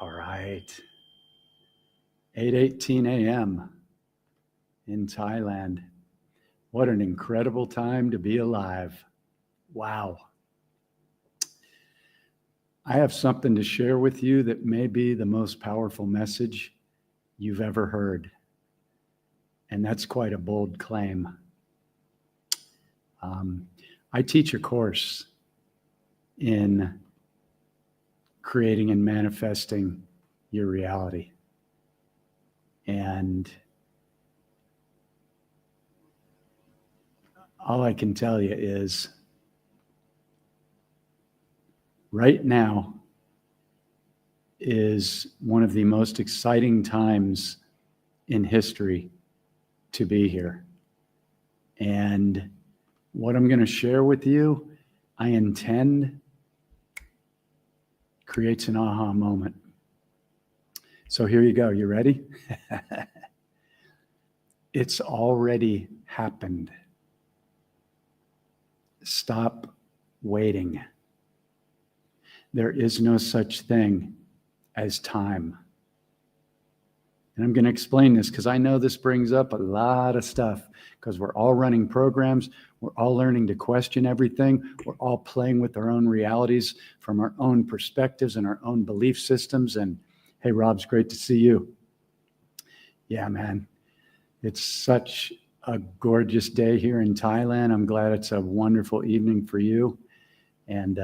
All right. 8:18 a.m. in Thailand. What an incredible time to be alive. Wow. I have something to share with you that may be the most powerful message you've ever heard. And that's quite a bold claim. I teach a course in creating and manifesting your reality. And all I can tell you is right now is one of the most exciting times in history to be here. And what I'm going to share with you, I intend creates an aha moment. So here you go. You ready? It's already happened. Stop waiting. There is no such thing as time. And I'm going to explain this because I know this brings up a lot of stuff because we're all running programs. We're all learning to question everything. We're all playing with our own realities from our own perspectives and our own belief systems. And hey, Rob, it's great to see you. Yeah, man. It's such a gorgeous day here in Thailand. I'm glad it's a wonderful evening for you. And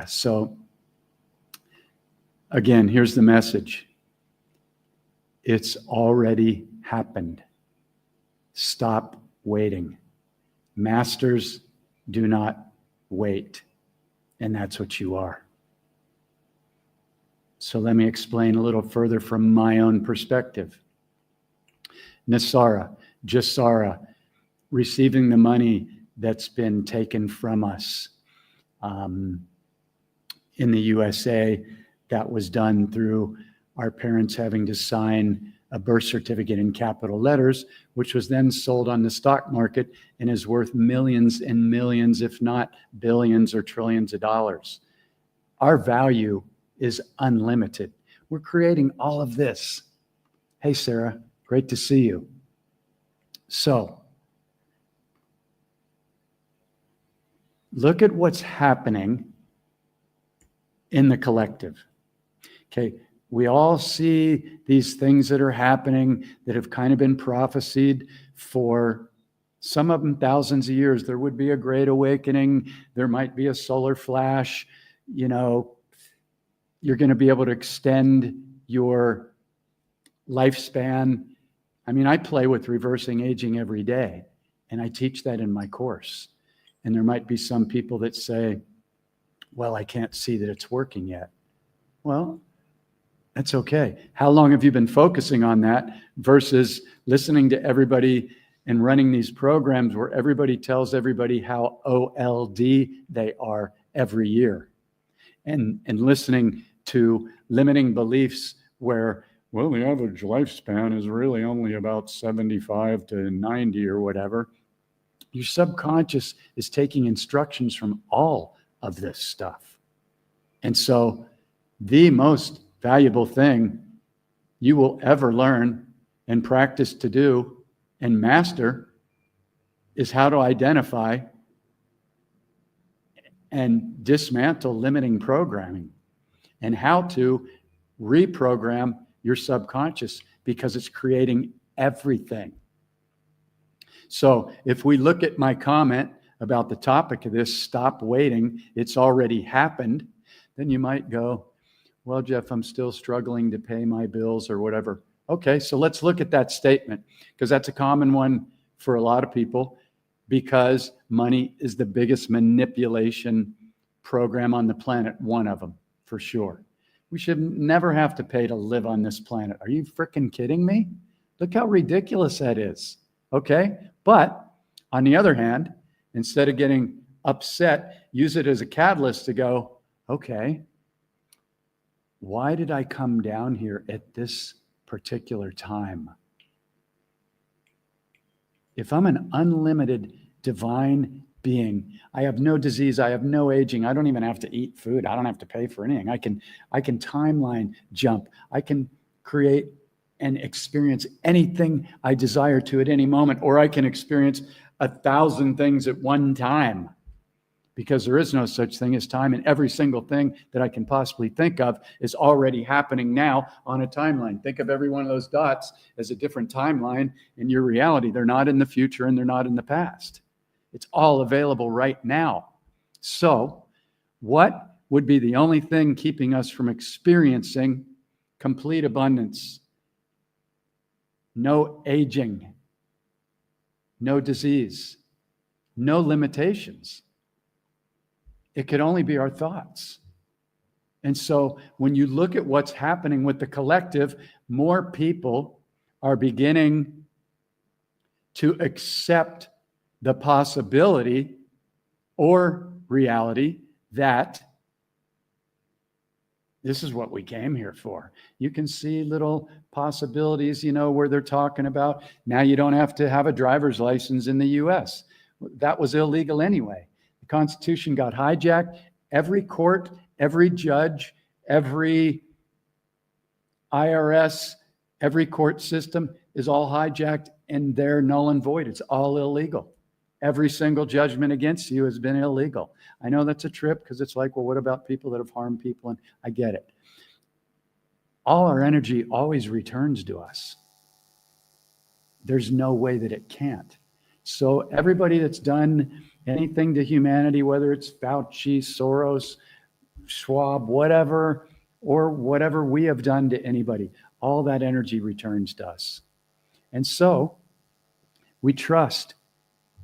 so again, here's the message. It's already happened. Stop waiting. Masters do not wait. And that's what you are. So let me explain a little further from my own perspective. Nisara, Jasara, receiving the money that's been taken from us in the USA, that was done through our parents having to sign a birth certificate in capital letters, which was then sold on the stock market and is worth millions and millions, if not billions or trillions of dollars. Our value is unlimited. We're creating all of this. Hey, Sarah, great to see you. So, look at what's happening in the collective. Okay, we all see these things that are happening that have kind of been prophesied for some of them thousands of years. There would be a great awakening. There might be a solar flash. You know, you're going to be able to extend your lifespan. I mean, I play with reversing aging every day, and I teach that in my course. And there might be some people that say, well, I can't see that it's working yet. Well, that's okay. How long have you been focusing on that versus listening to everybody and running these programs where everybody tells everybody how OLD they are every year, and listening to limiting beliefs where, well, the average lifespan is really only about 75 to 90 or whatever. Your subconscious is taking instructions from all of this stuff. And so the most valuable thing you will ever learn and practice to do and master is how to identify and dismantle limiting programming and how to reprogram your subconscious, because it's creating everything. So if we look at my comment about the topic of this, stop waiting, it's already happened, then you might go, well, Jeff, I'm still struggling to pay my bills or whatever. Okay, so let's look at that statement, because that's a common one for a lot of people, because money is the biggest manipulation program on the planet, one of them, for sure. We should never have to pay to live on this planet. Are you freaking kidding me? Look how ridiculous that is. Okay, but on the other hand, instead of getting upset, use it as a catalyst to go, okay, why did I come down here at this particular time? If I'm an unlimited divine being. I have no disease. I have no aging. I don't even have to eat food. I don't have to pay for anything. I can timeline jump. I can create and experience anything I desire to at any moment, or I can experience 1,000 things at one time, because there is no such thing as time, and every single thing that I can possibly think of is already happening now on a timeline. Think of every one of those dots as a different timeline in your reality. They're not in the future and they're not in the past. It's all available right now. So, what would be the only thing keeping us from experiencing complete abundance? No aging, no disease, no limitations. It could only be our thoughts. And so when you look at what's happening with the collective, more people are beginning to accept the possibility or reality that this is what we came here for. You can see little possibilities, where they're talking about now you don't have to have a driver's license in the US. That was illegal anyway. The Constitution got hijacked. Every court, every judge, every IRS, every court system is all hijacked, and they're null and void. It's all illegal. Every single judgment against you has been illegal. I know that's a trip, because it's like, well, what about people that have harmed people? And I get it. All our energy always returns to us. There's no way that it can't. So everybody that's done anything to humanity, whether it's Fauci, Soros, Schwab, whatever, or whatever we have done to anybody, all that energy returns to us. And so we trust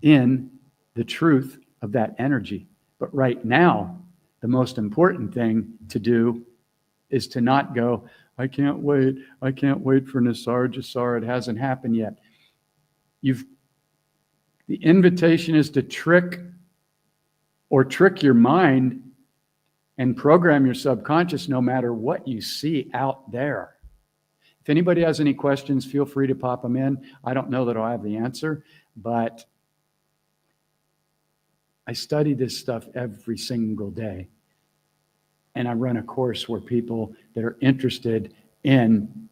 in the truth of that energy. But right now, the most important thing to do is to not go, I can't wait for Nisar Jasar. It hasn't happened yet. The invitation is to trick your mind and program your subconscious no matter what you see out there. If anybody has any questions, feel free to pop them in. I don't know that I'll have the answer, but I study this stuff every single day. And I run a course where people that are interested in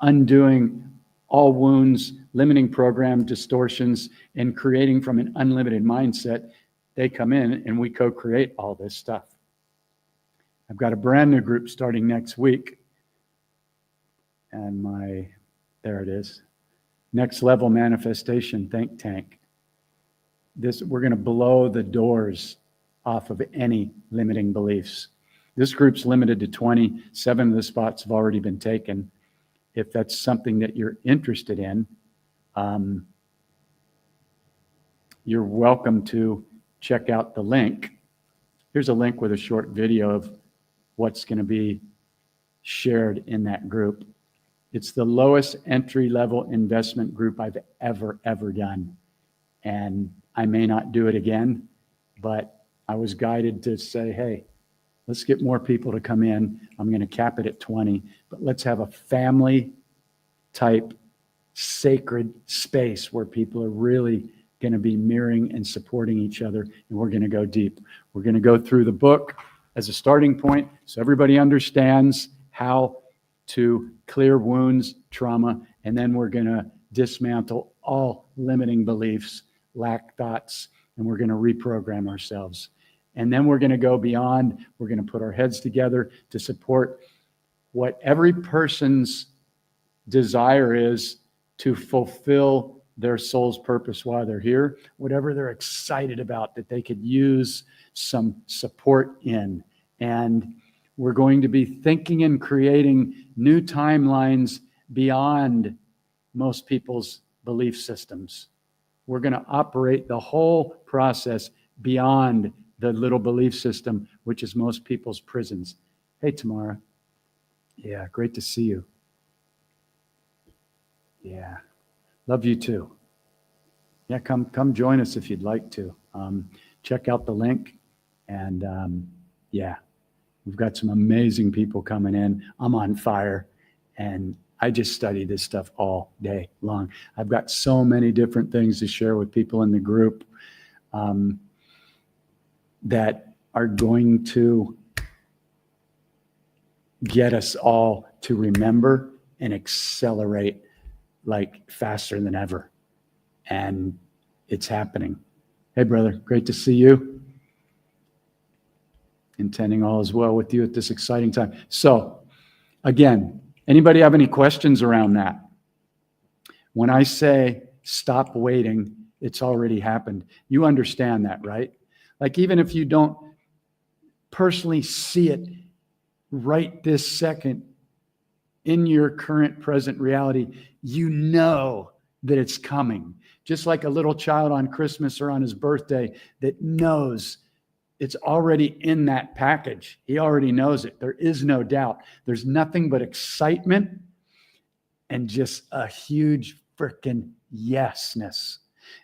undoing all wounds, limiting program distortions, and creating from an unlimited mindset, they come in and we co-create all this stuff. I've got a brand new group starting next week. And there it is. Next Level Manifestation Think Tank. We're going to blow the doors off of any limiting beliefs. This group's limited to 20. 7 of the spots have already been taken. If that's something that you're interested in, you're welcome to check out the link. Here's a link with a short video of what's going to be shared in that group. It's the lowest entry-level investment group I've ever done. And I may not do it again, but I was guided to say, hey, let's get more people to come in. I'm going to cap it at 20, but let's have a family type sacred space where people are really going to be mirroring and supporting each other. And we're going to go deep. We're going to go through the book as a starting point so everybody understands how to clear wounds, trauma, and then we're going to dismantle all limiting beliefs, lack thoughts, and we're going to reprogram ourselves. And then we're going to go beyond. We're going to put our heads together to support what every person's desire is to fulfill their soul's purpose while they're here, whatever they're excited about that they could use some support in. And we're going to be thinking and creating new timelines beyond most people's belief systems. We're going to operate the whole process beyond the little belief system, which is most people's prisons. Hey, Tamara. Yeah, great to see you. Yeah, love you too. Yeah, come join us if you'd like to. Check out the link. And yeah, we've got some amazing people coming in. I'm on fire. And I just study this stuff all day long. I've got so many different things to share with people in the group. that are going to get us all to remember and accelerate like faster than ever. And it's happening. Hey, brother, great to see you. Intending all is well with you at this exciting time. So, again, anybody have any questions around that? When I say stop waiting, it's already happened. You understand that, right? Like, even if you don't personally see it right this second in your current present reality, you know that it's coming. Just like a little child on Christmas or on his birthday that knows it's already in that package. He already knows it. There is no doubt. There's nothing but excitement and just a huge freaking yesness.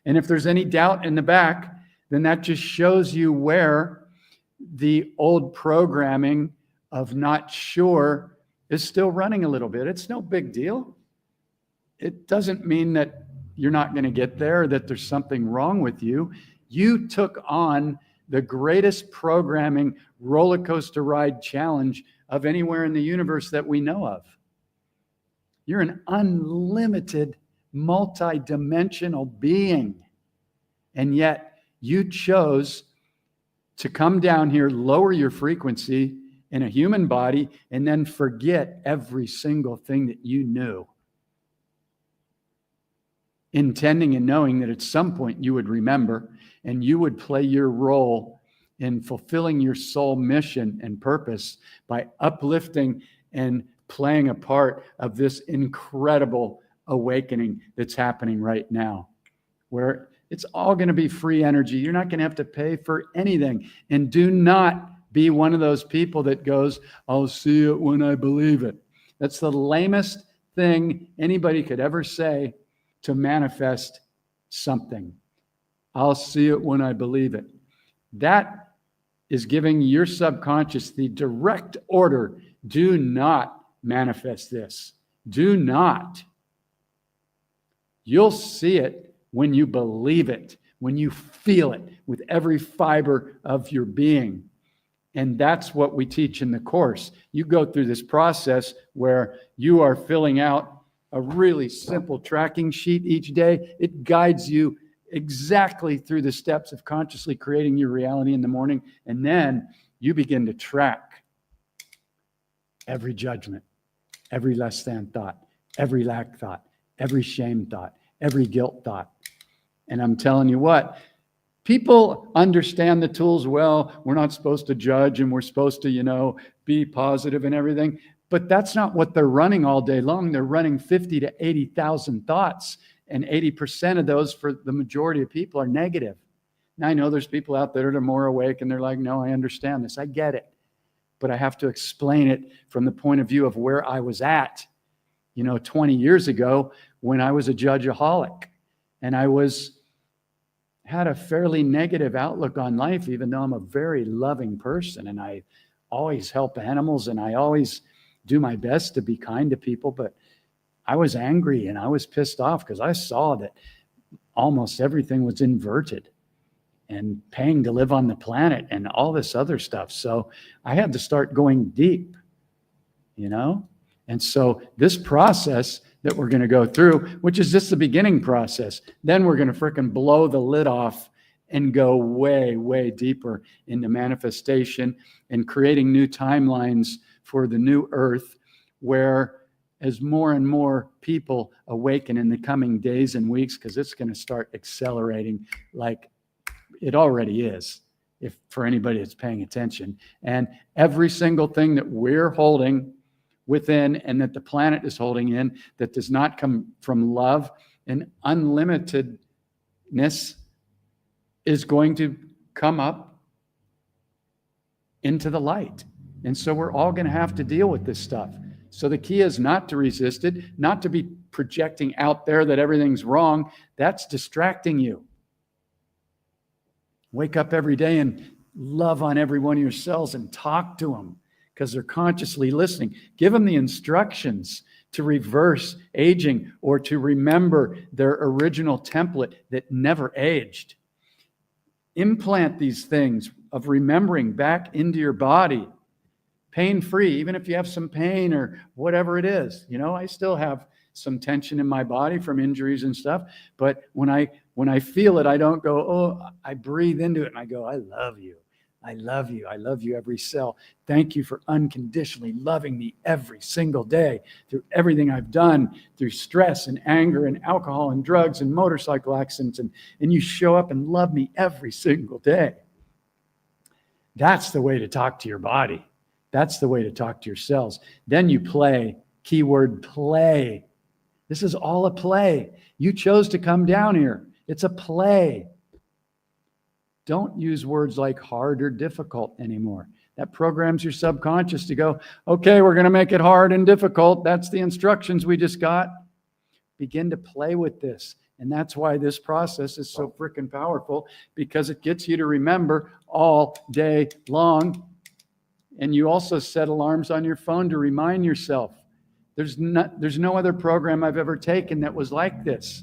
And if there's any doubt in the back, then that just shows you where the old programming of not sure is still running a little bit. It's no big deal. It doesn't mean that you're not going to get there, that there's something wrong with you. You took on the greatest programming roller coaster ride challenge of anywhere in the universe that we know of. You're an unlimited, multi-dimensional being. And yet you chose to come down here, lower your frequency in a human body, and then forget every single thing that you knew. Intending and knowing that at some point you would remember and you would play your role in fulfilling your soul mission and purpose by uplifting and playing a part of this incredible awakening that's happening right now, where it's all going to be free energy. You're not going to have to pay for anything. And do not be one of those people that goes, I'll see it when I believe it. That's the lamest thing anybody could ever say to manifest something. I'll see it when I believe it. That is giving your subconscious the direct order, do not manifest this. Do not. You'll see it when you believe it, when you feel it with every fiber of your being. And that's what we teach in the course. You go through this process where you are filling out a really simple tracking sheet each day. It guides you exactly through the steps of consciously creating your reality in the morning. And then you begin to track every judgment, every less than thought, every lack thought, every shame thought, every guilt thought. And I'm telling you what, people understand the tools well. We're not supposed to judge and we're supposed to, be positive and everything. But that's not what they're running all day long. They're running 50 to 80,000 thoughts. And 80% of those for the majority of people are negative. Now, I know there's people out there that are more awake and they're like, no, I understand this. I get it. But I have to explain it from the point of view of where I was at, 20 years ago when I was a judgeaholic. And I had a fairly negative outlook on life, even though I'm a very loving person. And I always help animals and I always do my best to be kind to people. But I was angry and I was pissed off because I saw that almost everything was inverted and paying to live on the planet and all this other stuff. So I had to start going deep, And so this process that we're going to go through, which is just the beginning process, then we're going to frickin' blow the lid off and go way, way deeper into manifestation and creating new timelines for the new earth, where as more and more people awaken in the coming days and weeks, because it's going to start accelerating like it already is, if for anybody that's paying attention. And every single thing that we're holding within and that the planet is holding in that does not come from love and unlimitedness is going to come up into the light. And so we're all going to have to deal with this stuff. So the key is not to resist it, not to be projecting out there that everything's wrong. That's distracting you. Wake up every day and love on every one of your cells and talk to them because they're consciously listening. Give them the instructions to reverse aging or to remember their original template that never aged. implant these things of remembering back into your body, pain-free, even if you have some pain or whatever it is. I still have some tension in my body from injuries and stuff, but when I feel it, I don't go, oh, I breathe into it and I go, I love you. I love you. I love you every cell. Thank you for unconditionally loving me every single day through everything I've done, through stress and anger and alcohol and drugs and motorcycle accidents. And you show up and love me every single day. That's the way to talk to your body. That's the way to talk to your cells. Then you play, keyword play. This is all a play. You chose to come down here. It's a play. Don't use words like hard or difficult anymore. That programs your subconscious to go, okay, we're going to make it hard and difficult. That's the instructions we just got. Begin to play with this. And that's why this process is so freaking powerful, because it gets you to remember all day long. And you also set alarms on your phone to remind yourself. There's no other program I've ever taken that was like this.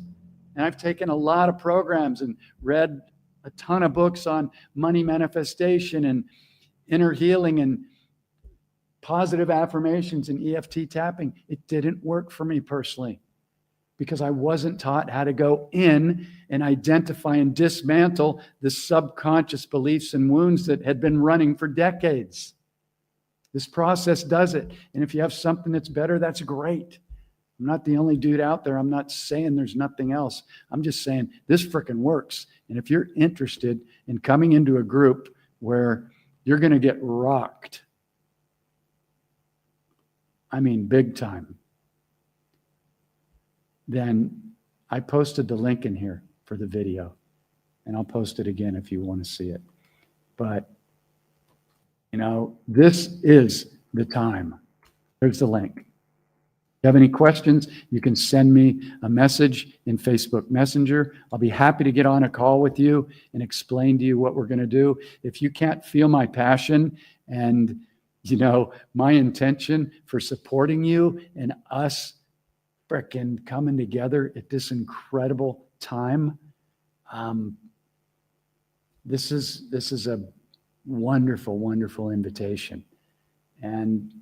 And I've taken a lot of programs and read a ton of books on money manifestation and inner healing and positive affirmations and EFT tapping. It didn't work for me personally because I wasn't taught how to go in and identify and dismantle the subconscious beliefs and wounds that had been running for decades. This process does it. And if you have something that's better, that's great. I'm not the only dude out there. I'm not saying there's nothing else. I'm just saying this frickin' works. And if you're interested in coming into a group where you're going to get rocked, I mean big time, then I posted the link in here for the video. And I'll post it again if you want to see it. But, this is the time. There's the link. If you have any questions, you can send me a message in Facebook Messenger. I'll be happy to get on a call with you and explain to you what we're going to do. If you can't feel my passion and, my intention for supporting you and us frickin' coming together at this incredible time, this is a wonderful, wonderful invitation. And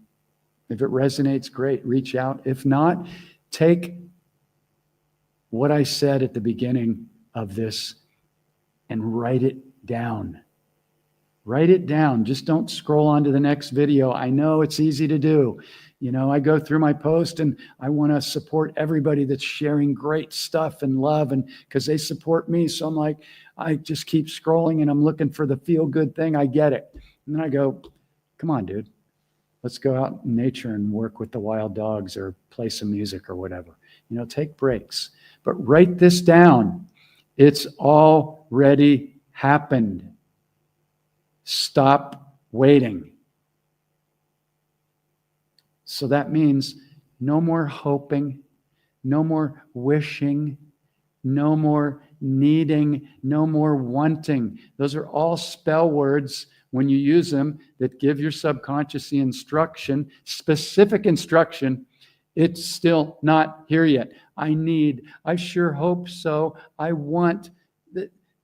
if it resonates, great, reach out. If not, take what I said at the beginning of this and write it down. Write it down. Just don't scroll on to the next video. I know it's easy to do. I go through my post and I want to support everybody that's sharing great stuff and love, and because they support me. So I'm like, I just keep scrolling and I'm looking for the feel good thing. I get it. And then I go, come on, dude. Let's go out in nature and work with the wild dogs or play some music or whatever. Take breaks. But write this down. It's already happened. Stop waiting. So that means no more hoping, no more wishing, no more needing, no more wanting. Those are all spell words when you use them that give your subconscious the instruction, specific instruction. It's still not here yet. I sure hope so. I want.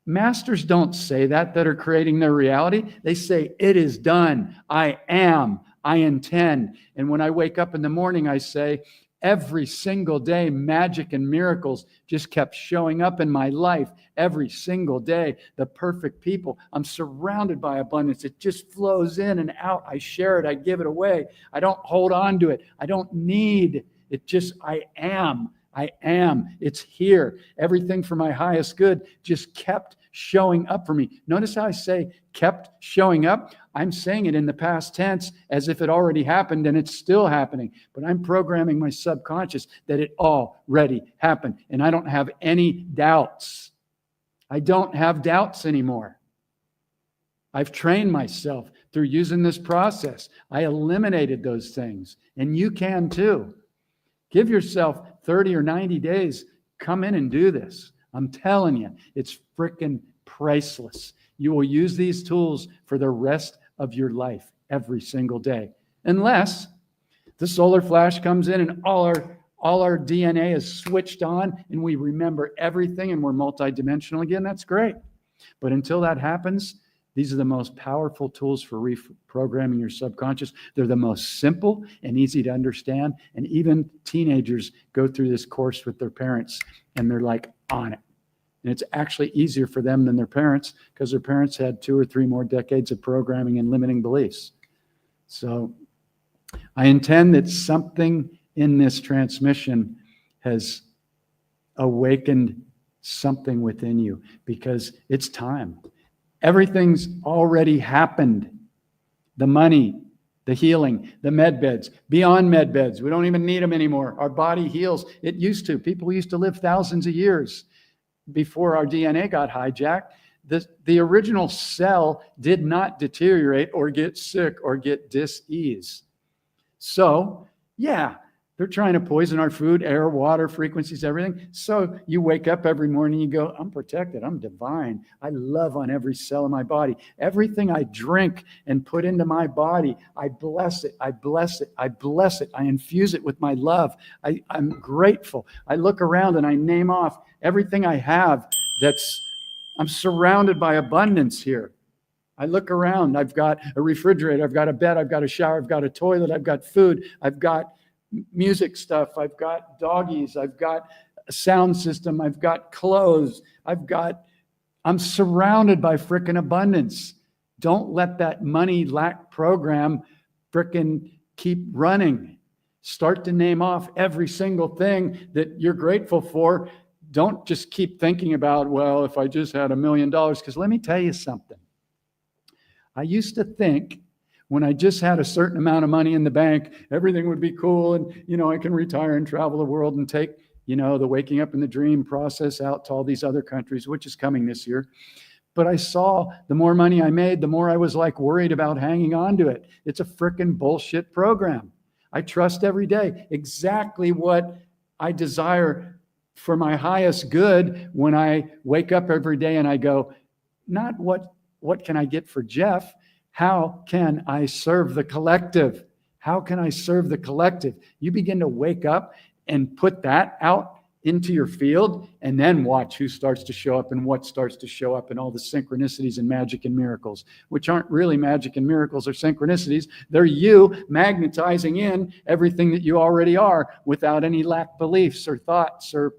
Masters don't say that are creating their reality. They say, it is done. I am. I intend. And when I wake up in the morning, I say, every single day, magic and miracles just kept showing up in my life. Every single day, the perfect people. I'm surrounded by abundance. It just flows in and out. I share it. I give it away. I don't hold on to it. I don't need it. Just, I am. I am. It's here. Everything for my highest good just kept showing up for me. Notice how I say kept showing up. I'm saying it in the past tense as if it already happened, and it's still happening. But I'm programming my subconscious that it already happened. And I don't have any doubts. I don't have doubts anymore. I've trained myself through using this process. I eliminated those things. And you can too. Give yourself 30 or 90 days. Come in and do this. I'm telling you, it's freaking priceless. You will use these tools for the rest of your life every single day. Unless the solar flash comes in and all our DNA is switched on and we remember everything and we're multidimensional again. That's great. But until that happens, these are the most powerful tools for reprogramming your subconscious. They're the most simple and easy to understand. And even teenagers go through this course with their parents and they're like on it. And it's actually easier for them than their parents because their parents had 2 or 3 more decades of programming and limiting beliefs. So I intend that something in this transmission has awakened something within you because it's time. Everything's already happened. The money, the healing, the med beds, beyond med beds. We don't even need them anymore. Our body heals. It used to. People used to live thousands of years before our DNA got hijacked. The original cell did not deteriorate or get sick or get dis-ease. So, yeah, they're trying to poison our food, air, water, frequencies, everything. So you wake up every morning, you go, I'm protected, I'm divine. I love on every cell in my body. Everything I drink and put into my body, I bless it, I bless it, I bless it. I infuse it with my love. I'm grateful. I look around and I name off everything I have I'm surrounded by abundance here. I look around, I've got a refrigerator, I've got a bed, I've got a shower, I've got a toilet, I've got food, I've got music stuff, I've got doggies, I've got a sound system, I've got clothes, I'm surrounded by frickin' abundance. Don't let that money lack program frickin' keep running. Start to name off every single thing that you're grateful for. Don't just keep thinking about, well, if I just had $1 million, because let me tell you something. I used to think when I just had a certain amount of money in the bank, everything would be cool and, I can retire and travel the world and take, the waking up in the dream process out to all these other countries, which is coming this year. But I saw the more money I made, the more I was like worried about hanging on to it. It's a frickin' bullshit program. I trust every day exactly what I desire for my highest good when I wake up every day and I go, not what can I get for Jeff? How can I serve the collective? How can I serve the collective? You begin to wake up and put that out into your field and then watch who starts to show up and what starts to show up and all the synchronicities and magic and miracles, which aren't really magic and miracles or synchronicities. They're you magnetizing in everything that you already are without any lack beliefs or thoughts or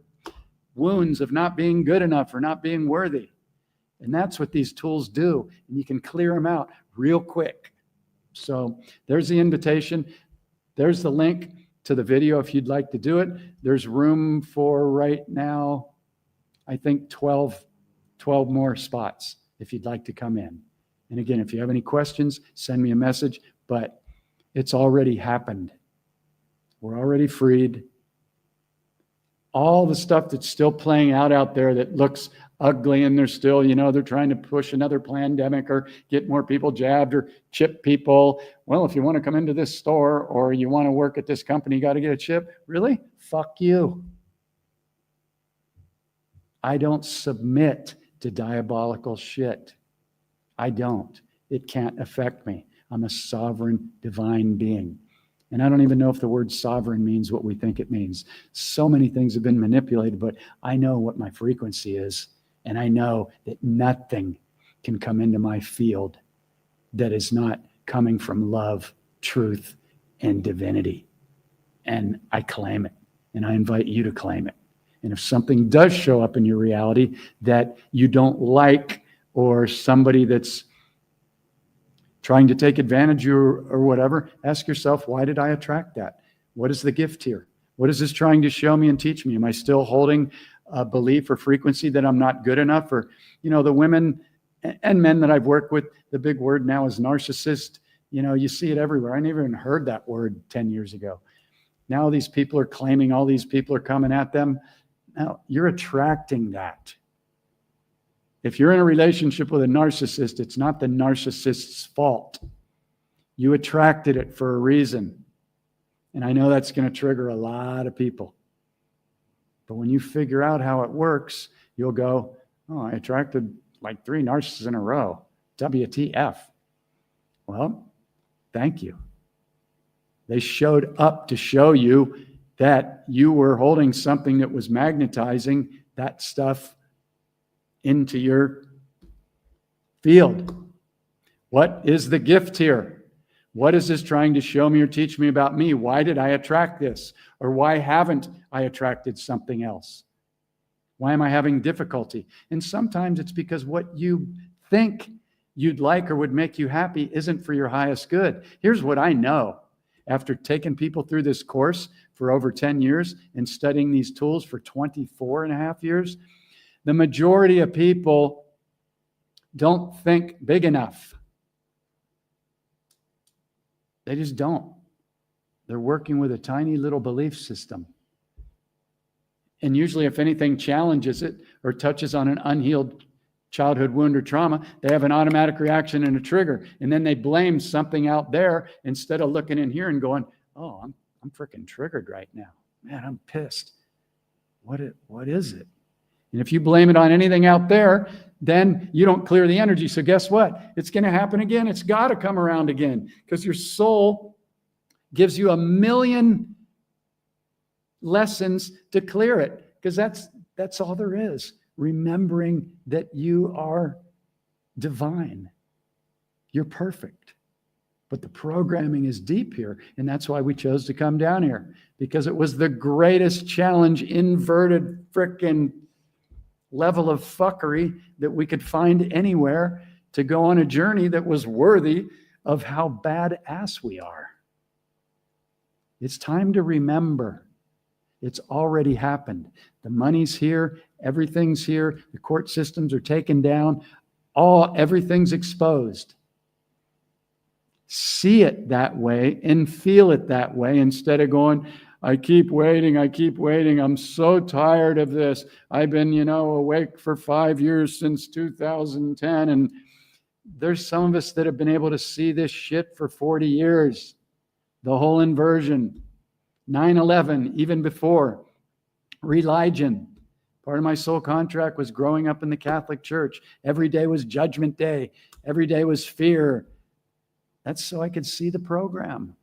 wounds of not being good enough or not being worthy. And that's what these tools do. And you can clear them out real quick. So there's the invitation. There's the link to the video if you'd like to do it. There's room for right now, I think 12 more spots if you'd like to come in. And again, if you have any questions, send me a message, but it's already happened. We're already freed. All the stuff that's still playing out there that looks ugly and they're still, they're trying to push another pandemic or get more people jabbed or chip people. Well, if you want to come into this store or you want to work at this company, you got to get a chip. Really? Fuck you. I don't submit to diabolical shit. I don't. It can't affect me. I'm a sovereign divine being. And I don't even know if the word sovereign means what we think it means. So many things have been manipulated, but I know what my frequency is. And I know that nothing can come into my field that is not coming from love, truth, and divinity. And I claim it. And I invite you to claim it. And if something does show up in your reality that you don't like, or somebody that's trying to take advantage of you or whatever, ask yourself, why did I attract that? What is the gift here? What is this trying to show me and teach me? Am I still holding a belief or frequency that I'm not good enough? Or, the women and men that I've worked with, the big word now is narcissist. You see it everywhere. I never even heard that word 10 years ago. Now these people are claiming all these people are coming at them. Now you're attracting that. If you're in a relationship with a narcissist, it's not the narcissist's fault. You attracted it for a reason. And I know that's going to trigger a lot of people. But when you figure out how it works, you'll go, oh, I attracted like 3 narcissists in a row. WTF? Well, thank you. They showed up to show you that you were holding something that was magnetizing that stuff into your field. What is the gift here? What is this trying to show me or teach me about me? Why did I attract this? Or why haven't I attracted something else? Why am I having difficulty? And sometimes it's because what you think you'd like or would make you happy isn't for your highest good. Here's what I know. After taking people through this course for over 10 years and studying these tools for 24 and a half years, the majority of people don't think big enough. They just don't. They're working with a tiny little belief system. And usually if anything challenges it or touches on an unhealed childhood wound or trauma, they have an automatic reaction and a trigger. And then they blame something out there instead of looking in here and going, oh, I'm freaking triggered right now. Man, I'm pissed. What is it? And if you blame it on anything out there, then you don't clear the energy. So guess what? It's going to happen again. It's got to come around again because your soul gives you 1,000,000 lessons to clear it, because that's all there is. Remembering that you are divine. You're perfect. But the programming is deep here. And that's why we chose to come down here, because it was the greatest challenge, inverted frickin' level of fuckery that we could find anywhere, to go on a journey that was worthy of how badass we are. It's time to remember. It's already happened. The money's here. Everything's here. The court systems are taken down. Everything's exposed. See it that way and feel it that way, instead of going, I keep waiting. I'm so tired of this. I've been, awake for 5 years since 2010. And there's some of us that have been able to see this shit for 40 years. The whole inversion, 9/11, even before, religion. Part of my soul contract was growing up in the Catholic Church. Every day was Judgment Day. Every day was fear. That's so I could see the program.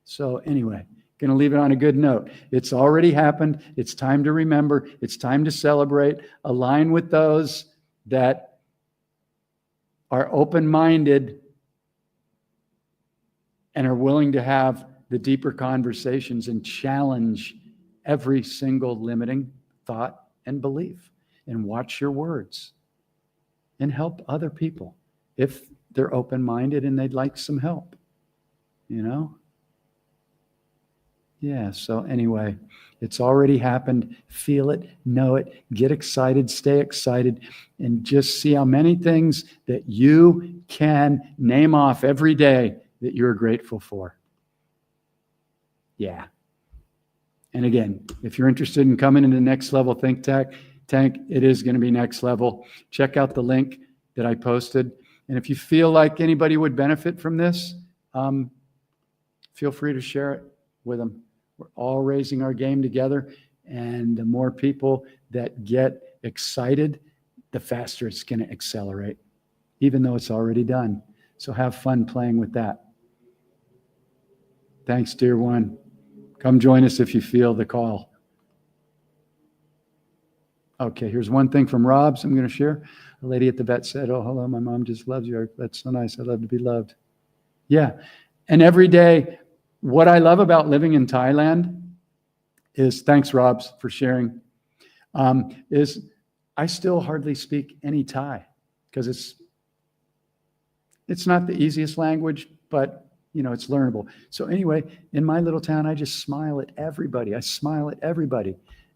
So anyway, going to leave it on a good note. It's already happened. It's time to remember. It's time to celebrate. Align with those that are open-minded and are willing to have the deeper conversations and challenge every single limiting thought and belief, and watch your words and help other people if they're open-minded and they'd like some help, Yeah, so anyway, it's already happened. Feel it, know it, get excited, stay excited, and just see how many things that you can name off every day that you're grateful for. Yeah. And again, if you're interested in coming into Next Level Think Tank, it is going to be next level. Check out the link that I posted. And if you feel like anybody would benefit from this, feel free to share it with them. We're all raising our game together. And the more people that get excited, the faster it's going to accelerate, even though it's already done. So have fun playing with that. Thanks, dear one. Come join us if you feel the call. Okay, here's one thing from Rob's I'm going to share. A lady at the vet said, oh, hello, my mom just loves you. That's so nice. I love to be loved. Yeah. And every day, what I love about living in Thailand is, thanks, Rob's, for sharing, is I still hardly speak any Thai, because it's not the easiest language, but it's learnable. So anyway, in my little town, I just smile at everybody.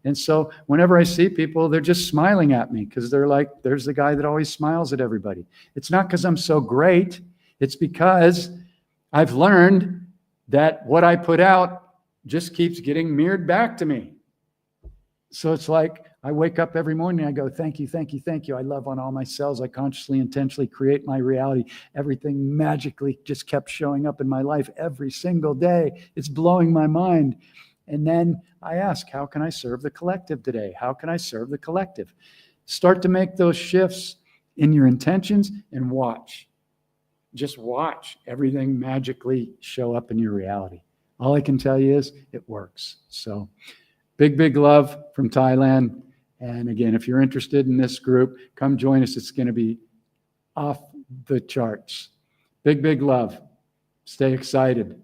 And so whenever I see people, they're just smiling at me, because they're like, there's the guy that always smiles at everybody. It's not because I'm so great. It's because I've learned that what I put out just keeps getting mirrored back to me. So it's like I wake up every morning, I go, thank you, thank you, thank you. I love on all my cells. I consciously, intentionally create my reality. Everything magically just kept showing up in my life every single day. It's blowing my mind. And then I ask, how can I serve the collective today? How can I serve the collective? Start to make those shifts in your intentions and watch. Just watch everything magically show up in your reality. All I can tell you is it works. So big love from Thailand. And again, if you're interested in this group, come join us. It's going to be off the charts. Big, big love. Stay excited.